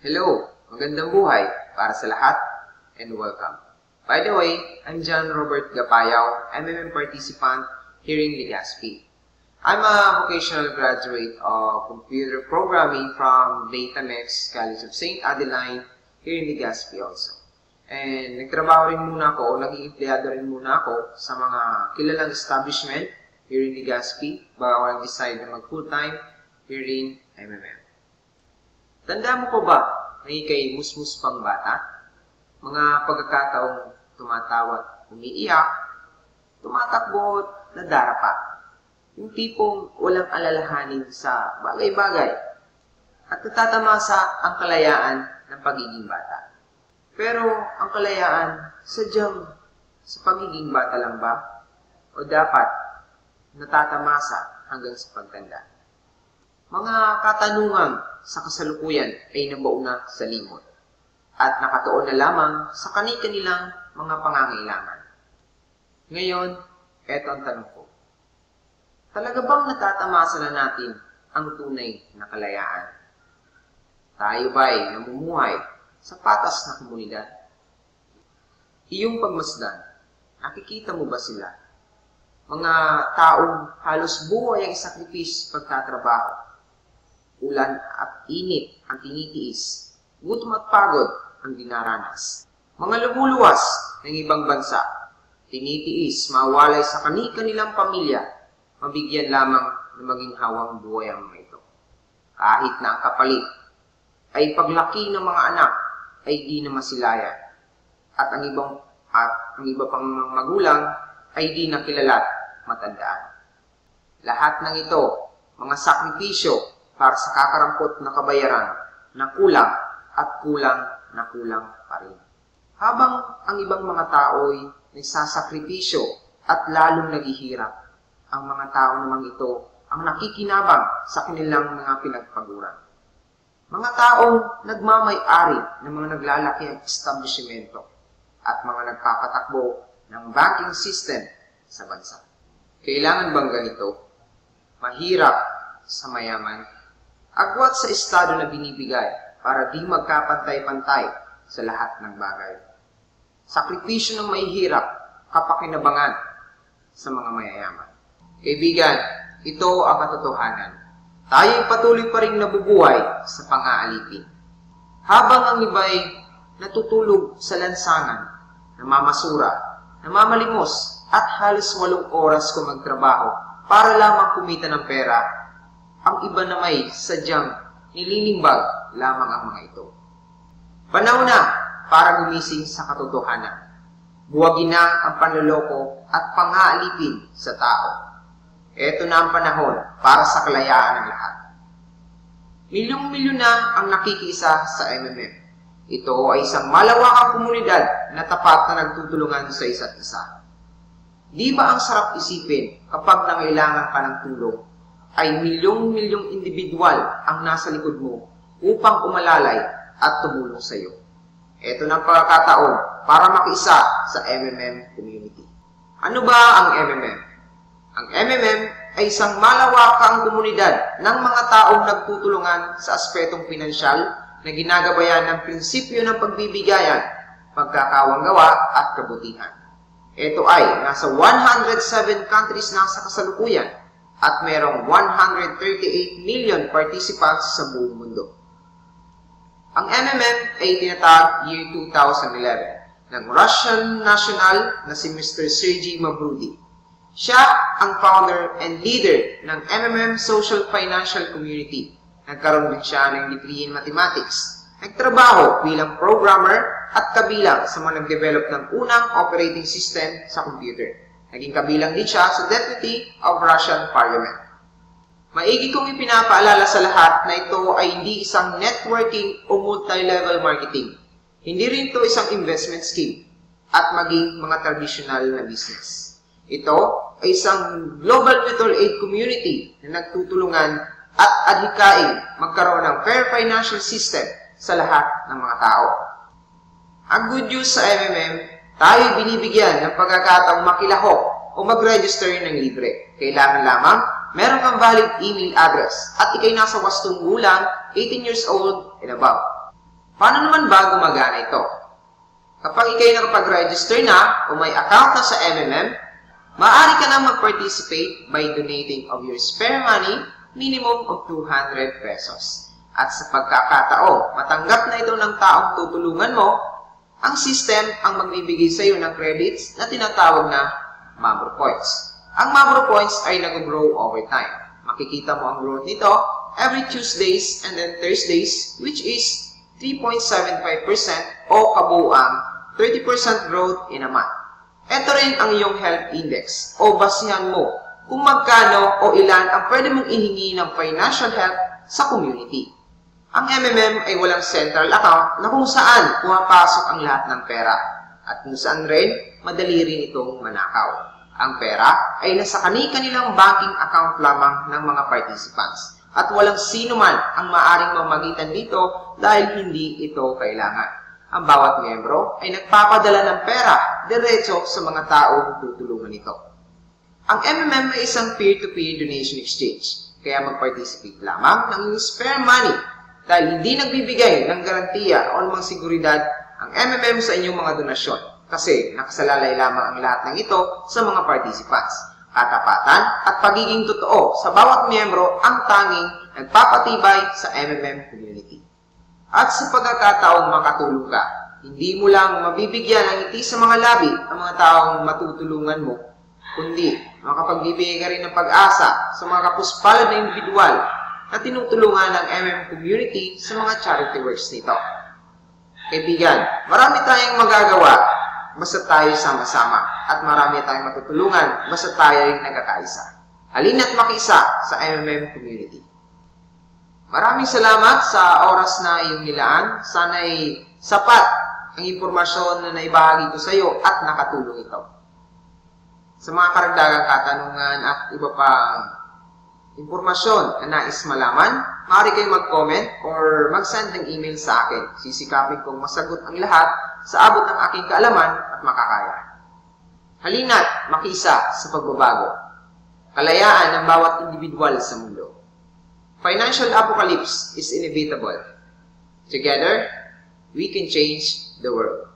Hello, magandang buhay para sa lahat and welcome. By the way, I'm John Robert Gapayaw, MMM participant here in Legazpi. I'm a vocational graduate of computer programming from Datamex College of St. Adeline here in Legazpi also. And nagtrabaho rin muna ako, naging empleyado rin muna ako sa mga kilalang establishment here in Legazpi bago ako nag-decide na mag-full-time here in MMM. Tanda mo ko ba na ikay musmus pang bata? Mga pagkakataong tumatawa, umiiyak, tumatakbo, nadarapa. Yung tipong walang alalahanin sa bagay-bagay at natatamasa ang kalayaan ng pagiging bata. Pero ang kalayaan, sadyang sa pagiging bata lang ba? O dapat natatamasa hanggang sa pagtanda? Mga katanungan sa kasalukuyan ay nabauna sa limot at nakatuon na lamang sa kani-kanilang mga pangangailangan. Ngayon, eto ang tanong ko. Talaga bang natatamasa na natin ang tunay na kalayaan? Tayo ba'y namumuhay sa patas na komunidad? Iyong pagmasdan, nakikita mo ba sila? Mga taong halos buhay ang isakripisyo pagtatrabaho. Ulan at init ang tinitiis, gutom at pagod ang dinaranas. Mga lumuluwas ng ibang bansa, tinitiis, mawalay sa kani-kanilang pamilya, mabigyan lamang na maging hawang buhay ang mga ito. Kahit na ang kapalit ay paglaki ng mga anak ay di na masilayan, at ang iba pang magulang ay di na kilala't matandaan. Lahat ng ito, mga sakripisyo para sa kakarampot na kabayaran na kulang at kulang na kulang pa rin. Habang ang ibang mga tao'y nagsasakripisyo at lalong naghihirap, ang mga tao namang ito ang nakikinabang sa kanilang mga pinagpaguran. Mga taong nagmamay-ari ng mga naglalaki ang establishmento at mga nagpapatakbo ng banking system sa bansa. Kailangan bang ganito? Mahirap sa mayaman? Agwat sa estado na binibigay para di magkapantay-pantay sa lahat ng bagay. Sakripisyo ng mahihirap, kapakinabangan sa mga mayayaman. Kaibigan, ito ang katotohanan. Tayo'y patuloy pa rin nabubuhay sa pang-aalipin. Habang ang iba'y natutulog sa lansangan, namamasura, namamalimos, at halos 8 oras kung magtrabaho para lamang kumita ng pera, ang iba na may sadyang nililimbag lamang ang mga ito. Panahon na para gumising sa katotohanan. Buwagin na ang panloloko at pang-aalipin sa tao. Ito na ang panahon para sa kalayaan ng lahat. Milyong-milyon na ang nakikiisa sa MMM. Ito ay isang malawakang komunidad na tapat na nagtutulungan sa isa't isa. Di ba ang sarap isipin kapag nangailangan ka ng tulong, ay milyong-milyong individual ang nasa likod mo upang umalalay at tumulong sa iyo. Ito na ang pagkakataon para makiisa sa MMM community. Ano ba ang MMM? Ang MMM ay isang malawakang komunidad ng mga taong nagtutulungan sa aspetong pinansyal na ginagabayan ng prinsipyo ng pagbibigayan, pagkakawanggawa at kabutihan. Ito ay nasa 107 countries na sa kasalukuyan at merong 138 million participants sa buong mundo. Ang MMM ay tinatag year 2011 ng Russian national na si Mr. Sergey Mavrudi. Siya ang founder and leader ng MMM Social Financial Community. Nagkaroon din siya ng degree in mathematics. Nagtrabaho bilang programmer at kabilang sa mga nag-develop ng unang operating system sa computer. Naging kabilang din siya sa Deputy of Russian Parliament. Maigi kong ipinapaalala sa lahat na ito ay hindi isang networking o multi-level marketing. Hindi rin ito isang investment scheme at maging mga traditional na business. Ito ay isang global mutual aid community na nagtutulungan at adhikain magkaroon ng fair financial system sa lahat ng mga tao. Ang good news sa MMM, tayo'y binibigyan ng pagkakataong makilahok o mag-register ng libre. Kailangan lamang meron kang valid email address at ikay nasa wastong gulang, 18 years old and above. Paano naman ba gumagana ito? Kapag ikay nakapag-register na o may account na sa MMM, maaari ka na mag-participate by donating of your spare money, minimum of 200 pesos. At sa pagkakataon, matanggap na ito ng taong tutulungan mo, ang system ang magbibigay sa iyo ng credits na tinatawag na Mabro Points. Ang Mabro Points ay nag-grow over time. Makikita mo ang growth nito every Tuesdays and then Thursdays, which is 3.75% o kabuuang 30% growth in a month. Ito rin ang iyong health index o basihan mo kung magkano o ilan ang pwede mong ihingi ng financial help sa community. Ang MMM ay walang central account na kung saan pumapasok ang lahat ng pera at kung saan rin madali rin itong manakaw. Ang pera ay nasa kani-kanilang banking account lamang ng mga participants at walang sino man ang maaring mamagitan dito dahil hindi ito kailangan. Ang bawat miyembro ay nagpapadala ng pera diretso sa mga taong tutulungan nito. Ang MMM ay isang peer-to-peer donation exchange, kaya mag-participate lamang ng iyong spare money dahil hindi nagbibigay ng garantiya o ng seguridad ang MMM sa inyong mga donasyon kasi nakasalalay lamang ang lahat ng ito sa mga participants. Katapatan at pagiging totoo sa bawat miyembro ang tanging nagpapatibay sa MMM community. At sa pagkakataong makatulong ka, hindi mo lang mabibigyan ng ngiti sa mga labi ang mga taong matutulungan mo, kundi makapagbibigay ka rin ng pag-asa sa mga kapuspalad na individual na tinutulungan ng MM community sa mga charity works nito. Kaibigan, marami tayong magagawa basta tayo sama-sama at marami tayong matutulungan basta tayo ay nagkakaisa. Halina't makiisa sa MMM community. Maraming salamat sa oras na iyong nilaan. Sana'y sapat ang impormasyon na naibahagi ko sa iyo at nakatulong ito. Sa mga karagdagang katanungan at iba pang impormasyon na nais malaman, maaari kayong mag-comment or mag-send ng email sa akin. Sisikapin kong masagot ang lahat sa abot ng aking kaalaman at makakaya. Halina't makiisa sa pagbabago. Kalayaan ng bawat individual sa mundo. Financial apocalypse is inevitable. Together, we can change the world.